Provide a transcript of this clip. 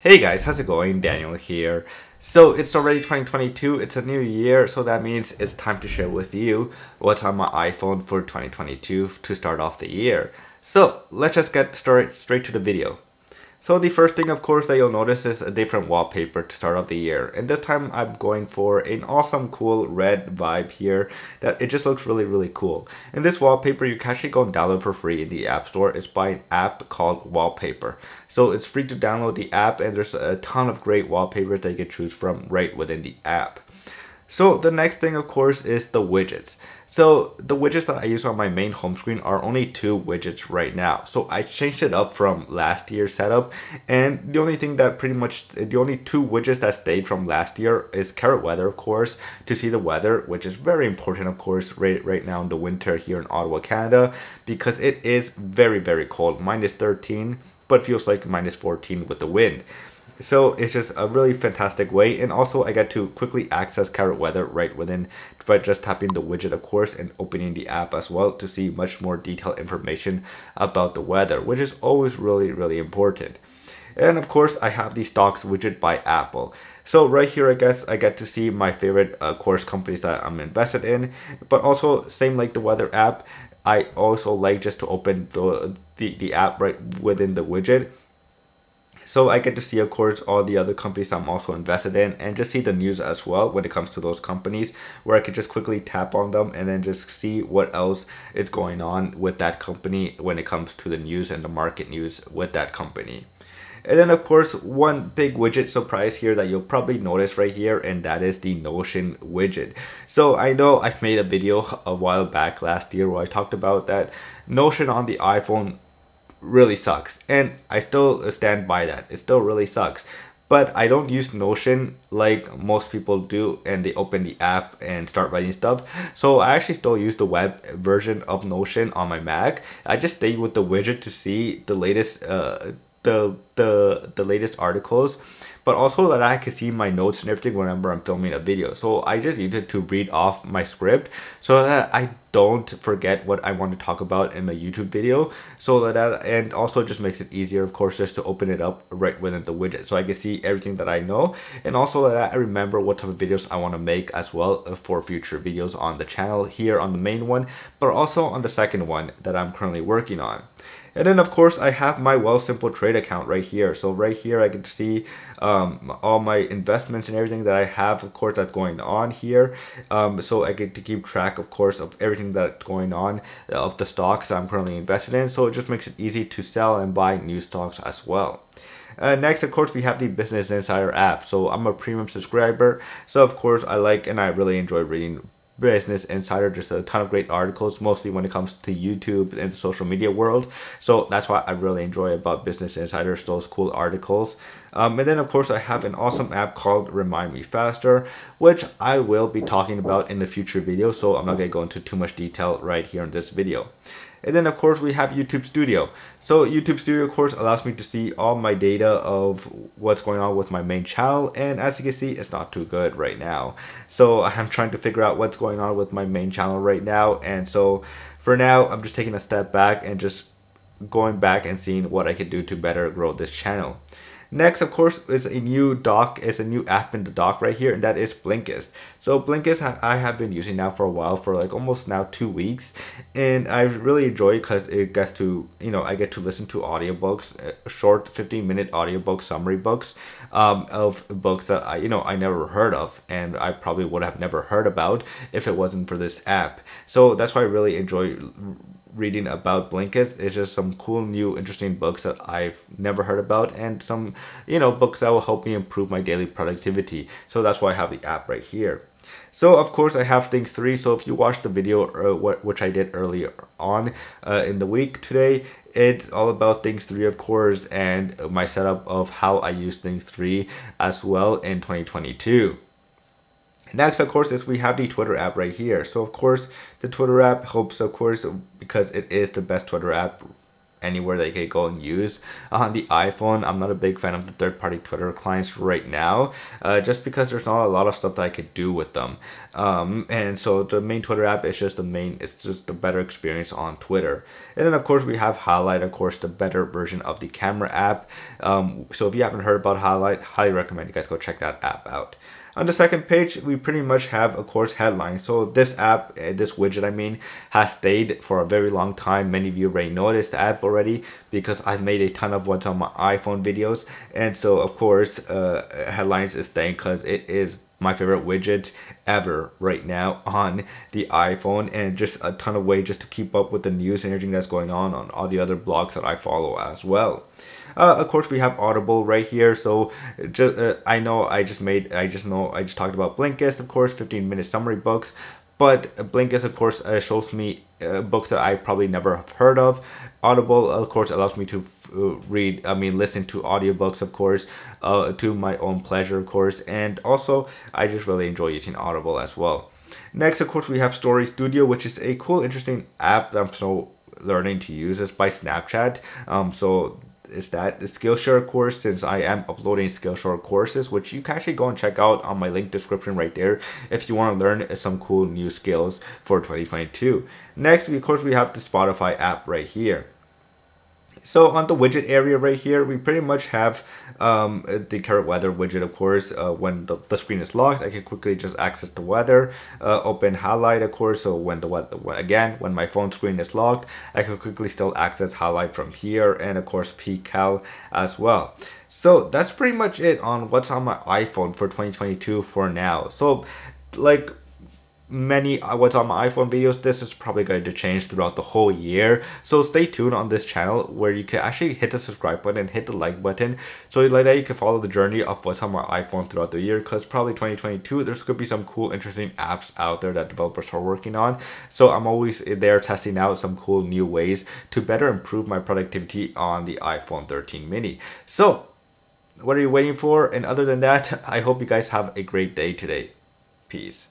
Hey guys, how's it going? Daniel here. So it's already 2022, it's a new year, so that means it's time to share with you what's on my iPhone for 2022 to start off the year. So let's just get started straight to the video. So the first thing of course that you'll notice is a different wallpaper to start off the year. And this time I'm going for an awesome cool red vibe here that it just looks really cool. And this wallpaper you can actually go and download for free in the App Store. It's by an app called Wallpaper. So it's free to download the app and there's a ton of great wallpapers that you can choose from right within the app. So the next thing of course is the widgets. So the widgets that I use on my main home screen are only 2 widgets right now. So I changed it up from last year's setup, and the only 2 widgets that stayed from last year is Carrot Weather, of course, to see the weather, which is very important of course right now in the winter here in Ottawa, Canada, because it is very cold, -13, but feels like -14 with the wind. So it's just a really fantastic way, and also I get to quickly access Carrot Weather right within by just tapping the widget of course and opening the app as well to see much more detailed information about the weather, which is always really important. And of course I have the stocks widget by Apple. So right here I guess I get to see my favorite course companies that I'm invested in, but also same like the weather app, I also like just to open the app right within the widget. So I get to see, of course, all the other companies I'm also invested in and just see the news as well when it comes to those companies, where I could just quickly tap on them and then just see what else is going on with that company when it comes to the news and the market news with that company. And then of course one big widget surprise here that you'll probably notice right here, and that is the Notion widget. So I know I've made a video a while back last year where I talked about that Notion on the iPhone really sucks, and I still stand by that. It still really sucks, but I don't use Notion like most people do and they open the app and start writing stuff. So I actually still use the web version of Notion on my Mac. I just stay with the widget to see the latest the latest articles, but also that I can see my notes and everything whenever I'm filming a video. So I just use it to read off my script so that I don't forget what I want to talk about in a YouTube video. So that, and also just makes it easier of course just to open it up right within the widget so I can see everything that I know, and also that I remember what type of videos I want to make as well for future videos on the channel here on the main one, but also on the second one that I'm currently working on. And then of course I have my Wealthsimple Trade account right here. So right here I can see all my investments and everything that I have, of course, that's going on here. So I get to keep track of course of everything that's going on of the stocks I'm currently invested in. So it just makes it easy to sell and buy new stocks as well. Next, of course, we have the Business Insider app. So I'm a premium subscriber. So of course I like and I really enjoy reading Business Insider, just a ton of great articles, mostly when it comes to YouTube and the social media world. So that's why I really enjoy about Business Insider, those cool articles. And then of course I have an awesome app called Remind Me Faster, which I will be talking about in the future video, so I'm not going to go into too much detail right here in this video. And then of course we have YouTube Studio. So YouTube Studio of course allows me to see all my data of what's going on with my main channel, and as you can see it's not too good right now. So I'm trying to figure out what's going on with my main channel right now, and so for now I'm just taking a step back and just going back and seeing what I can do to better grow this channel. Next, of course, is a new dock. It's a new app in the dock right here, and that is Blinkist. So Blinkist I have been using now for a while, for like almost now 2 weeks, and I really enjoy it because it gets to, I get to listen to audiobooks, short 15-minute audiobook summary books of books that I never heard of, and I probably would have never heard about if it wasn't for this app. So that's why I really enjoy reading about Blinkist. It's just some cool new interesting books that I've never heard about, and some books that will help me improve my daily productivity. So that's why I have the app right here. So of course I have Things 3. So if you watched the video which I did earlier on in the week today, it's all about Things 3 of course, and my setup of how I use Things 3 as well in 2022. Next, of course, is we have the Twitter app right here. So of course the Twitter app helps, of course, because it is the best Twitter app anywhere that you can go and use. On the iPhone, I'm not a big fan of the third-party Twitter clients right now, just because there's not a lot of stuff that I could do with them. And so the main Twitter app is just it's just a better experience on Twitter. And then of course we have Highlight, of course, the better version of the camera app. So if you haven't heard about Highlight, highly recommend you guys go check that app out. On the second page, we pretty much have, of course, headlines. So this app, this widget, I mean, has stayed for a very long time. Many of you already know this app already because I've made a ton of what's on my iPhone videos. And so, of course, headlines is staying because it is my favorite widget ever right now on the iPhone, and just a ton of ways just to keep up with the news and everything that's going on all the other blogs that I follow as well. Of course, we have Audible right here. So I just talked about Blinkist, of course, 15-minute summary books. But Blinkist, of course, shows me books that I probably never have heard of. Audible, of course, allows me to listen to audiobooks, of course, to my own pleasure, of course. And also, I just really enjoy using Audible as well. Next, of course, we have Story Studio, which is a cool, interesting app that I'm still learning to use. It's by Snapchat. So is that the Skillshare course, since I am uploading Skillshare courses, which you can actually go and check out on my link description right there if you want to learn some cool new skills for 2022. Next, of course, we have the Spotify app right here. So on the widget area right here, we pretty much have the current weather widget, of course. When the screen is locked, I can quickly just access the weather. Open Highlight, of course. So when when my phone screen is locked, I can quickly still access Highlight from here, and of course PCal as well. So that's pretty much it on what's on my iPhone for 2022 for now. So like what's on my iPhone videos, this is probably going to change throughout the whole year. So stay tuned on this channel where you can actually hit the subscribe button and hit the like button, so like that you can follow the journey of what's on my iPhone throughout the year, because probably 2022 there's going to be some cool, interesting apps out there that developers are working on. So I'm always there testing out some cool new ways to better improve my productivity on the iPhone 13 mini. So what are you waiting for? And other than that, I hope you guys have a great day today. Peace.